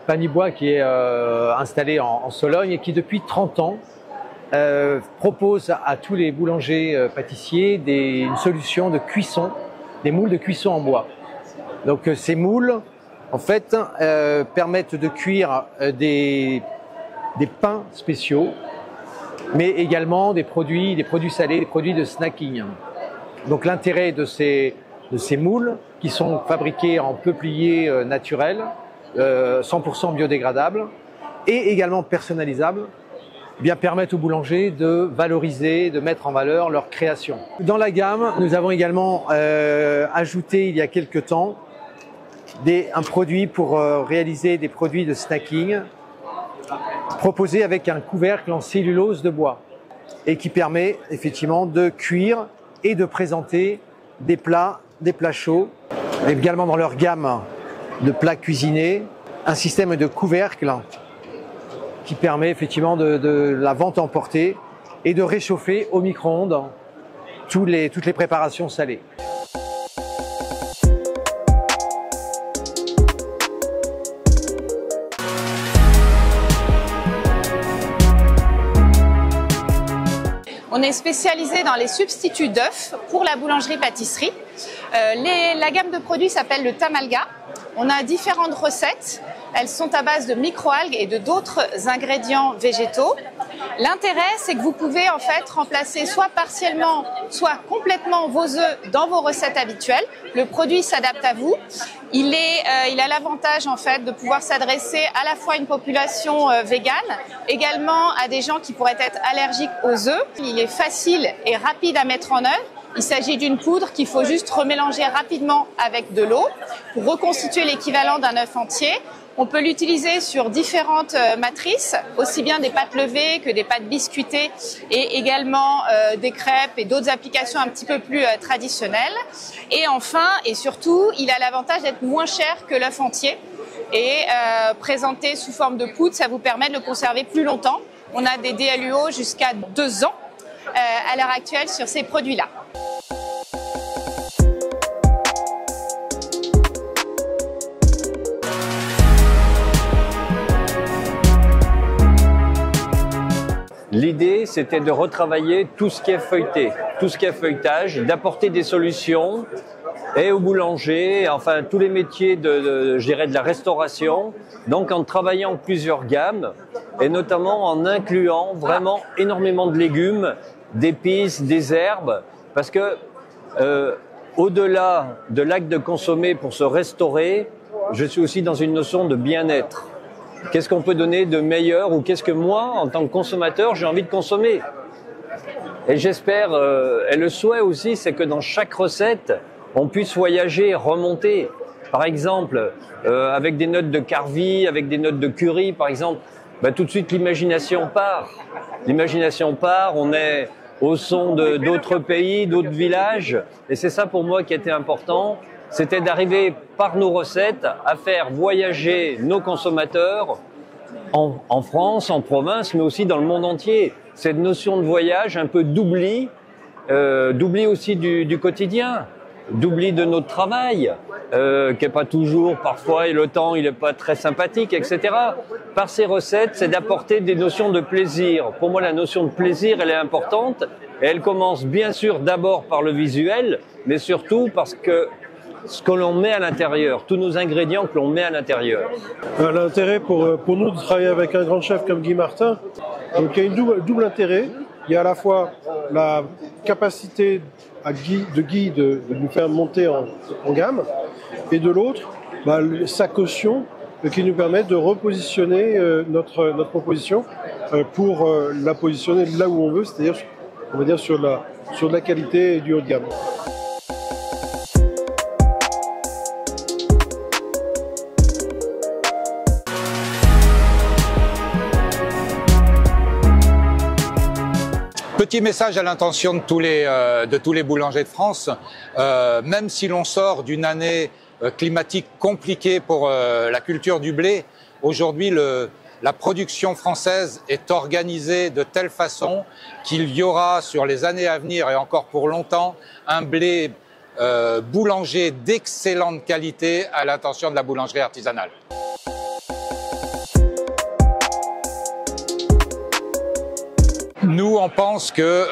Panibois qui est installé en Sologne et qui depuis 30 ans propose à tous les boulangers pâtissiers une solution de cuisson, des moules de cuisson en bois. Donc ces moules en fait permettent de cuire des pains spéciaux, mais également des produits salés, des produits de snacking. Donc l'intérêt de ces moules qui sont fabriqués en peuplier naturel, 100% biodégradable et également personnalisable, bien permettent aux boulangers de valoriser, de mettre en valeur leur création. Dans la gamme, nous avons également ajouté il y a quelques temps un produit pour réaliser des produits de snacking proposé avec un couvercle en cellulose de bois et qui permet effectivement de cuire et de présenter des plats chauds. Également dans leur gamme de plats cuisinés, un système de couvercle qui permet effectivement de la vente emportée et de réchauffer au micro-ondes toutes les préparations salées. On est spécialisé dans les substituts d'œufs pour la boulangerie-pâtisserie. La gamme de produits s'appelle le Tamalga. On a différentes recettes. Elles sont à base de microalgues et de d'autres ingrédients végétaux. L'intérêt, c'est que vous pouvez en fait remplacer soit partiellement, soit complètement vos œufs dans vos recettes habituelles. Le produit s'adapte à vous. Il a l'avantage en fait de pouvoir s'adresser à la fois à une population végane, également à des gens qui pourraient être allergiques aux œufs. Il est facile et rapide à mettre en œuvre. Il s'agit d'une poudre qu'il faut juste remélanger rapidement avec de l'eau pour reconstituer l'équivalent d'un œuf entier. On peut l'utiliser sur différentes matrices, aussi bien des pâtes levées que des pâtes biscuitées et également des crêpes et d'autres applications un petit peu plus traditionnelles. Et enfin et surtout, il a l'avantage d'être moins cher que l'œuf entier et présenté sous forme de poudre, ça vous permet de le conserver plus longtemps. On a des DLUO jusqu'à 2 ans à l'heure actuelle sur ces produits-là. L'idée, c'était de retravailler tout ce qui est feuilleté, tout ce qui est feuilletage, d'apporter des solutions et aux boulangers, enfin tous les métiers je dirais de la restauration, donc en travaillant plusieurs gammes et notamment en incluant vraiment énormément de légumes, d'épices, des herbes, parce que au-delà de l'acte de consommer pour se restaurer, je suis aussi dans une notion de bien-être. Qu'est-ce qu'on peut donner de meilleur ou qu'est-ce que moi, en tant que consommateur, j'ai envie de consommer? Et j'espère, et le souhait aussi, c'est que dans chaque recette, on puisse voyager, remonter. Par exemple, avec des notes de Carvi, avec des notes de curry, par exemple, tout de suite l'imagination part. L'imagination part, on est au son d'autres pays, d'autres villages. Et c'est ça pour moi qui était important. C'était d'arriver par nos recettes à faire voyager nos consommateurs en France, en province, mais aussi dans le monde entier. Cette notion de voyage, un peu d'oubli aussi du quotidien, d'oubli de notre travail, qui n'est pas toujours, parfois, et le temps, il n'est pas très sympathique, etc. Par ces recettes, c'est d'apporter des notions de plaisir. Pour moi, la notion de plaisir, elle est importante. Et elle commence bien sûr d'abord par le visuel, mais surtout parce que ce que l'on met à l'intérieur, tous nos ingrédients que l'on met à l'intérieur. L'intérêt pour nous de travailler avec un grand chef comme Guy Martin, donc il y a une double intérêt. Il y a à la fois la capacité de Guy de nous faire monter en gamme, et de l'autre, sa caution qui nous permet de repositionner notre proposition pour la positionner là où on veut, c'est-à-dire on va dire sur de la qualité et du haut de gamme. Petit message à l'intention de tous les boulangers de France. Même si l'on sort d'une année climatique compliquée pour la culture du blé, aujourd'hui la production française est organisée de telle façon qu'il y aura sur les années à venir et encore pour longtemps un blé boulanger d'excellente qualité à l'intention de la boulangerie artisanale. Nous, on pense que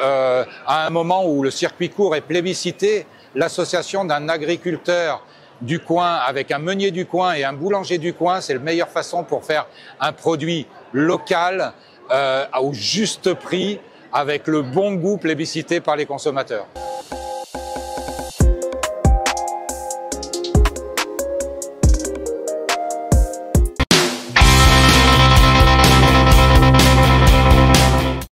à un moment où le circuit court est plébiscité, l'association d'un agriculteur du coin avec un meunier du coin et un boulanger du coin, c'est la meilleure façon pour faire un produit local au juste prix avec le bon goût plébiscité par les consommateurs.